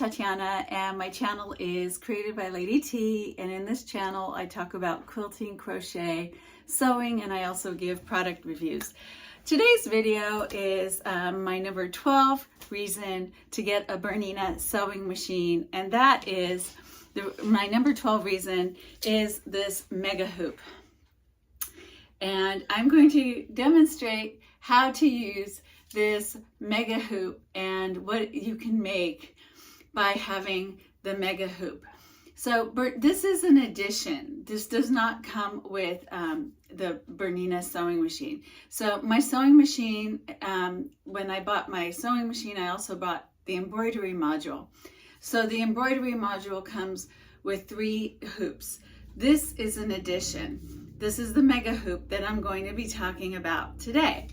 Tatiana, and my channel is created by Lady T, and in this channel I talk about quilting, crochet, sewing, and I also give product reviews. Today's video is my number 12 reason to get a Bernina sewing machine, and that is, my number 12 reason is this mega hoop. And I'm going to demonstrate how to use this mega hoop and what you can make by having the mega hoop. So this is an addition. This does not come with the Bernina sewing machine. So my sewing machine, when I bought my sewing machine, I also bought the embroidery module. So the embroidery module comes with 3 hoops. This is an addition. This is the mega hoop that I'm going to be talking about today.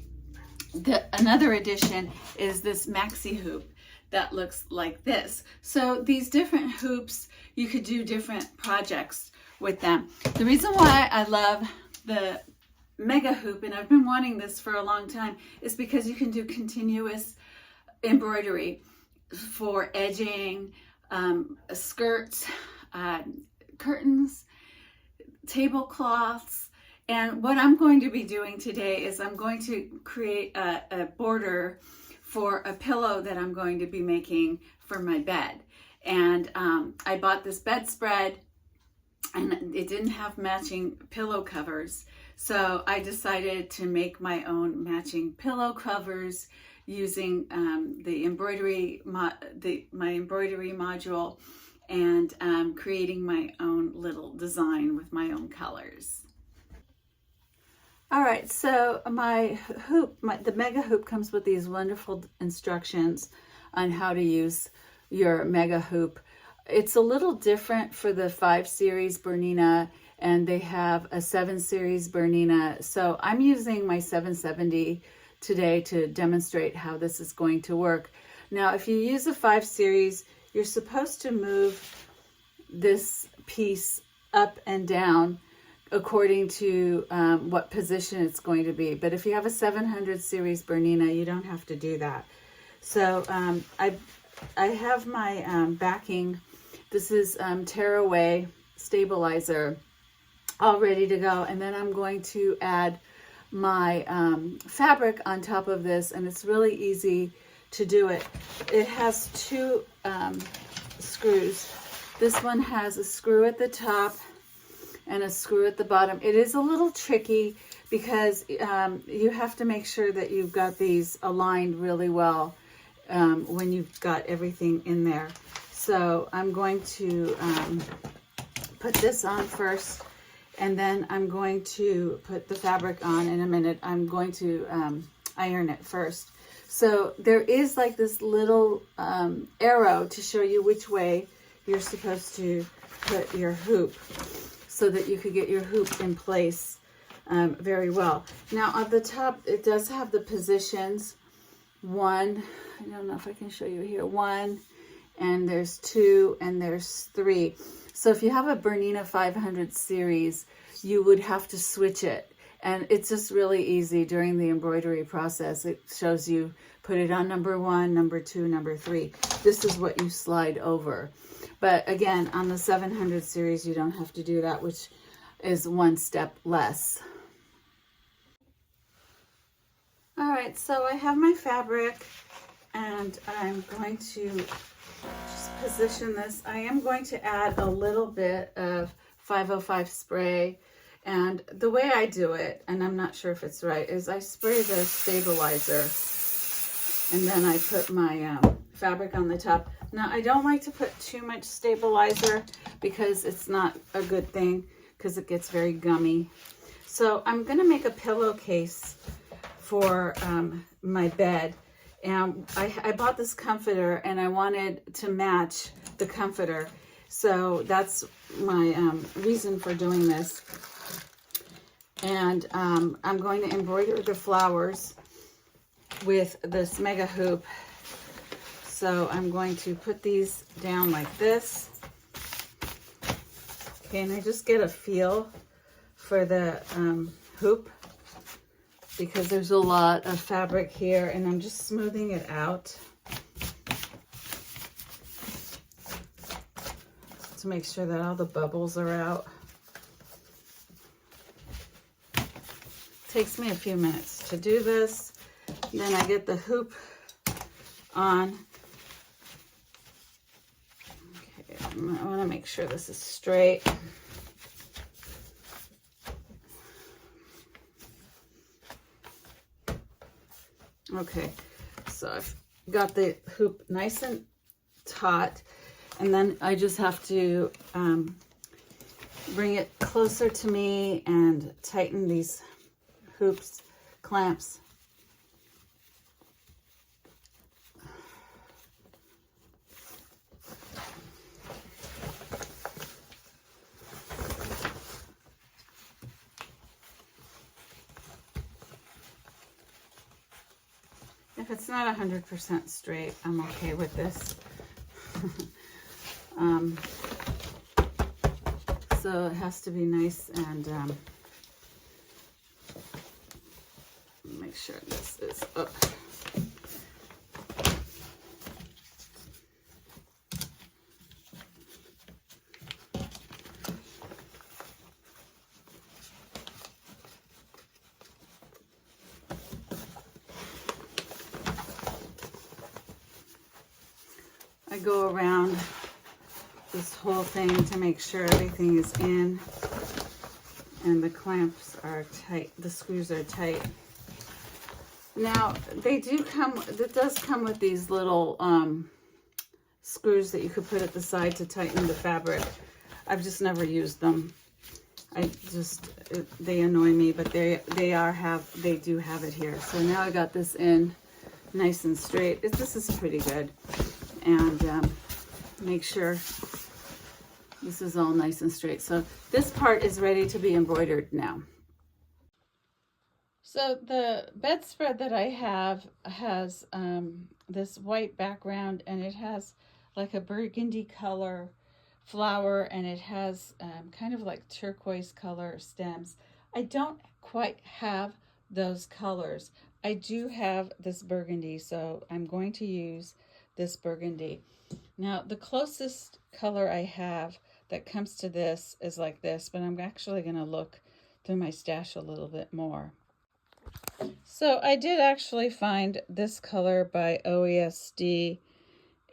Another addition is this maxi hoop that looks like this. So these different hoops, you could do different projects with them. The reason why I love the mega hoop, and I've been wanting this for a long time, is because you can do continuous embroidery for edging, skirts, curtains, tablecloths. And what I'm going to be doing today is I'm going to create a border for a pillow that I'm going to be making for my bed. And I bought this bedspread and it didn't have matching pillow covers. So I decided to make my own matching pillow covers using the embroidery, my embroidery module, and creating my own little design with my own colors. All right, so my hoop, the mega hoop comes with these wonderful instructions on how to use your mega hoop. It's a little different for the 5 series Bernina, and they have a 7 series Bernina. So I'm using my 770 today to demonstrate how this is going to work. Now, if you use a 5 series, you're supposed to move this piece up and down according to what position it's going to be. But if you have a 700 series Bernina, you don't have to do that. So I have my backing. This is tearaway stabilizer all ready to go. And then I'm going to add my fabric on top of this, and it's really easy to do it. It has 2 screws. This one has a screw at the top and a screw at the bottom. It is a little tricky because you have to make sure that you've got these aligned really well when you've got everything in there. So I'm going to put this on first, and then I'm going to put the fabric on in a minute. I'm going to iron it first. So there is like this little arrow to show you which way you're supposed to put your hoop, so that you could get your hoop in place very well. Now on the top, it does have the positions. 1, I don't know if I can show you here, 1, and there's 2, and there's 3. So if you have a Bernina 500 series, you would have to switch it. And it's just really easy during the embroidery process. It shows you put it on number 1, number 2, number 3. This is what you slide over. But again, on the 700 series, you don't have to do that, which is 1 step less. All right, so I have my fabric, and I'm going to just position this. I am going to add a little bit of 505 spray. And the way I do it, and I'm not sure if it's right, is I spray the stabilizer, and then I put my fabric on the top. Now, I don't like to put too much stabilizer because it's not a good thing, because it gets very gummy. So I'm going to make a pillowcase for my bed. And I bought this comforter, and I wanted to match the comforter. So that's my reason for doing this. And I'm going to embroider the flowers with this mega hoop. So I'm going to put these down like this. Okay, and I just get a feel for the hoop because there's a lot of fabric here, and I'm just smoothing it out. to make sure that all the bubbles are out. Takes me a few minutes to do this. Then I get the hoop on. Okay, I want to make sure this is straight. Okay, so I've got the hoop nice and taut, and then I just have to bring it closer to me and tighten these hoops, clamps. If it's not 100% straight, I'm okay with this. So it has to be nice and make sure this is up. I go around this whole thing to make sure everything is in and the clamps are tight, the screws are tight. Now, they do come, it does come with these little screws that you could put at the side to tighten the fabric. I've just never used them. They annoy me, but they do have it here. So now I got this in nice and straight. This is pretty good. And make sure this is all nice and straight. So this part is ready to be embroidered now. So the bedspread that I have has this white background, and it has like a burgundy color flower, and it has kind of like turquoise color stems. I don't quite have those colors. I do have this burgundy, so I'm going to use this burgundy. Now, the closest color I have that comes to this is like this, but I'm actually going to look through my stash a little bit more. So I did actually find this color by OESD,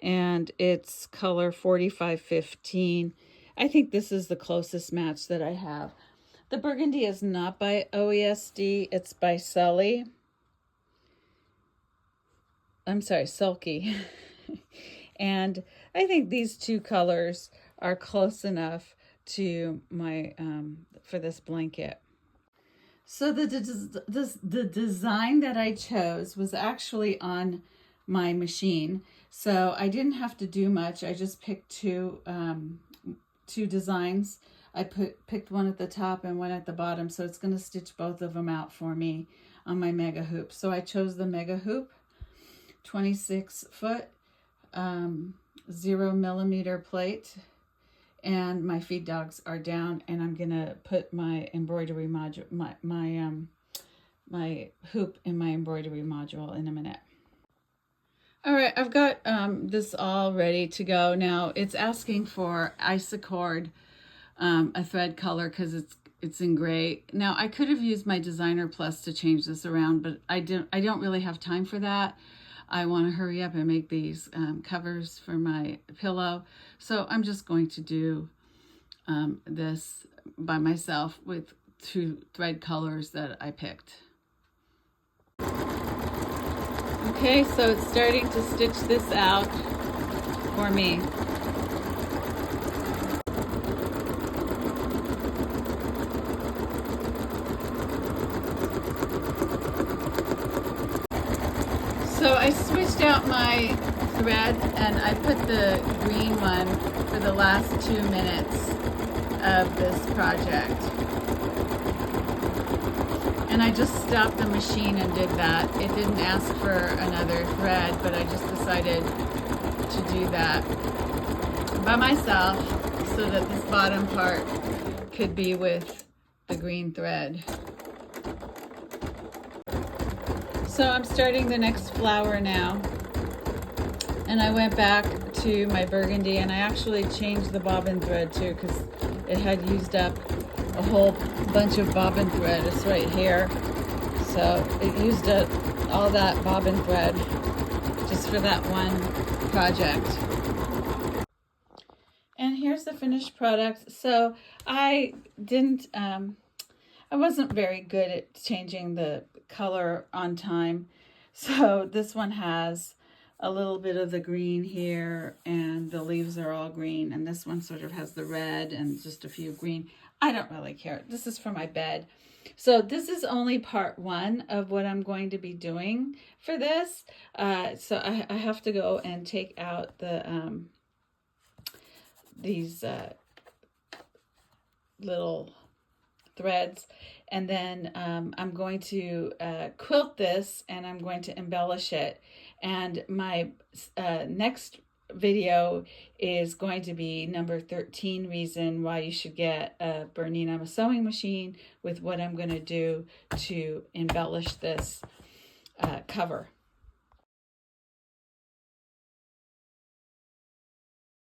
and it's color 4515. I think this is the closest match that I have. The burgundy is not by OESD, it's by Sully. I'm sorry, Sulky. And I think these two colors are close enough to my for this blanket. So the design that I chose was actually on my machine, so I didn't have to do much. I just picked two designs. I picked one at the top and one at the bottom, so it's going to stitch both of them out for me on my mega hoop. So I chose the mega hoop, 26 foot, 0 millimeter plate, and my feed dogs are down, and I'm gonna put my embroidery module, my hoop in my embroidery module in a minute. All right, I've got this all ready to go. Now it's asking for Isacord, a thread color, because it's in gray. Now I could have used my Designer Plus to change this around, but I don't really have time for that. I want to hurry up and make these covers for my pillow. So I'm just going to do this by myself with 2 thread colors that I picked. Okay, so it's starting to stitch this out for me. So I switched out my thread and I put the green one for the last 2 minutes of this project. And I just stopped the machine and did that. It didn't ask for another thread, but I just decided to do that by myself so that this bottom part could be with the green thread. So I'm starting the next flower now, and I went back to my burgundy, and I actually changed the bobbin thread too because it had used up a whole bunch of bobbin thread. It's right here. So it used up all that bobbin thread just for that one project. And here's the finished product. So I wasn't very good at changing the color on time. So this one has a little bit of the green here, and the leaves are all green. And this one sort of has the red and just a few green. I don't really care. This is for my bed. So this is only part one of what I'm going to be doing for this. So I have to go and take out the these little threads, and then I'm going to quilt this, and I'm going to embellish it. And my next video is going to be number 13 reason why you should get a Bernina sewing machine, with what I'm going to do to embellish this cover.